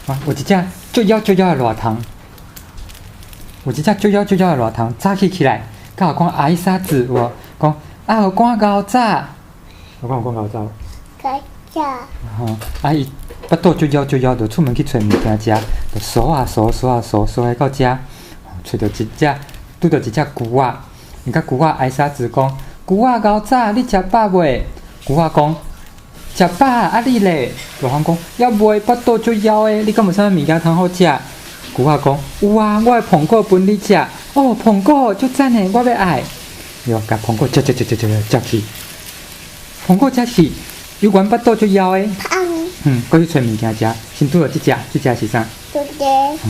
啊，有一只最妖最妖的热虫，有一只最妖最妖的热虫，早起来，甲我讲阿姨啥子我讲啊，有赶狗早，我讲有赶狗早。狗早。吼，啊伊腹肚最枵最枵，就出门去找物件食，就扫啊扫扫啊扫，扫来到遮，找到一只，拄到一只牛仔，伊甲牛仔挨啥子讲，牛仔狗早，你食饱袂？牛仔讲食饱，啊你咧？大汉讲要袂，腹肚最枵的，你敢有啥物件通好食？牛仔讲有啊，我的苹果分你食。哦，苹果足赞的，我要爱。哟，甲苹果食去，苹果食去，有原腹肚最枵的。过去找物件食，先拄到即只是啥？对的。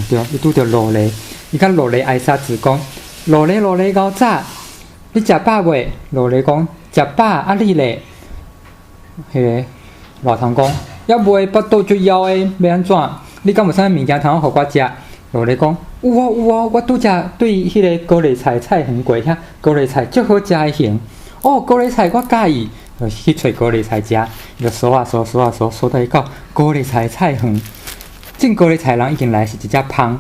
对，伊拄到罗勒，伊甲罗勒挨啥子讲？罗勒狗早，你食饱袂？罗勒讲食饱，啊你咧？迄个热虫讲要袂腹肚最枵的，要安怎？你敢有啥物件通互我食？罗勒讲有哦，我拄则对迄个高丽菜菜园过遐，高丽菜足好食的型。哦，高丽菜我介意。就去找高丽菜食，就扫啊扫，扫到伊到高丽菜菜园。种高丽菜人已经来是一只芳，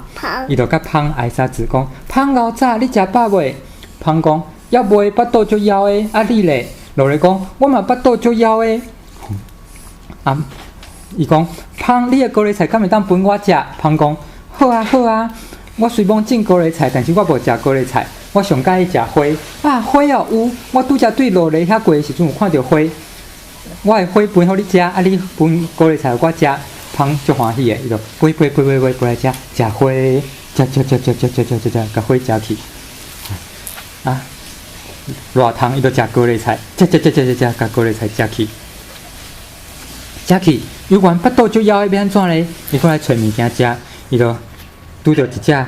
伊就甲芳挨啥子讲，芳狗早，你食饱袂？芳讲要袂腹肚足枵的，啊你咧？落来讲，我嘛腹肚足枵的。啊，伊讲芳，你的高丽菜敢会当分我食？芳讲好啊，我虽然种高丽菜，但是我无食高丽菜。我上喜欢食花啊，花哦有，我拄则对落嚟遐过的时阵有看到花，我的花分互你食，啊你分高丽菜互我食，芳足欢喜的，伊就飞来食，食花，食，甲花食去，啊，热虫伊就食高丽菜，食，甲高丽菜食去，有原腹肚足枵的要安怎咧？伊过来找物件食，伊就拄着一只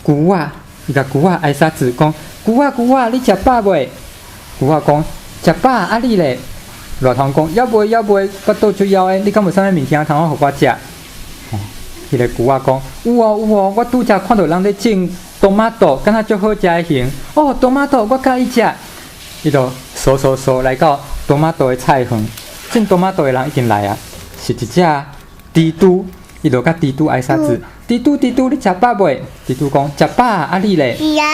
牛仔。伊甲牛仔挨啥子讲？牛仔，你食饱袂？牛仔讲食饱，啊你咧？热虫讲要袂，腹肚最枵的，你敢有啥物物件通好互我食？迄个牛仔讲有哦，我拄则看到人咧种多玛豆，敢若足好食的型。哦，多玛豆我介意食。伊就扫来到多玛豆的菜园，种多玛豆的人已经来啊，是一只蜘蛛。伊就甲蜘蛛挨啥子？蜘蛛，你食饱袂？蜘蛛讲食饱，啊你咧？是啊。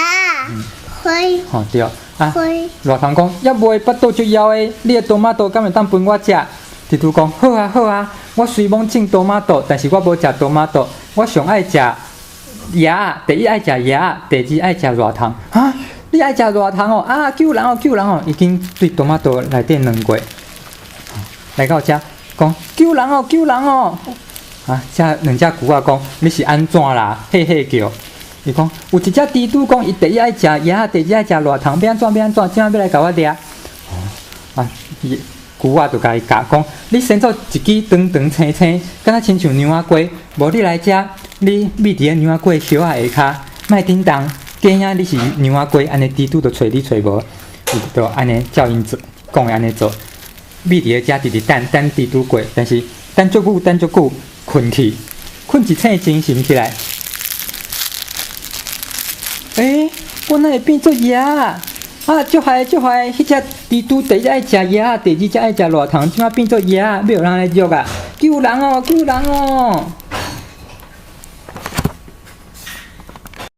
花。吼对啊。花。热虫讲要袂腹肚最枵的，你的多玛豆敢会当分我食？蜘蛛讲好啊，我虽然种多玛豆，但是我无食多玛豆，我上爱食椰，第一爱食椰，第二爱食热虫。啊，你爱食热虫哦？啊，救人哦！已经对多玛豆内底软过，来到遮讲救人哦！啊！遮两只牛仔讲你是安怎啦？嘿叫！伊讲有一只蜘蛛讲伊第一爱食椰，第二爱食热虫，要安怎？怎要来甲我掠？啊！牛仔就甲伊教讲，你先做一支长青，敢若亲像娘仔鸡，无你来遮，你秘伫个娘仔鸡叶仔下骹，莫叮当，假影你是娘仔鸡，安尼蜘蛛就找你找无，伊就安尼照因做，讲的安尼做，秘伫个遮直等蜘蛛过，但是等足久。困一醒精神起来。我哪会变做野啊？足害！迄只蜘蛛第一爱食野，第二只爱食热虫，怎啊变做野？要有人来捉啊！救人哦！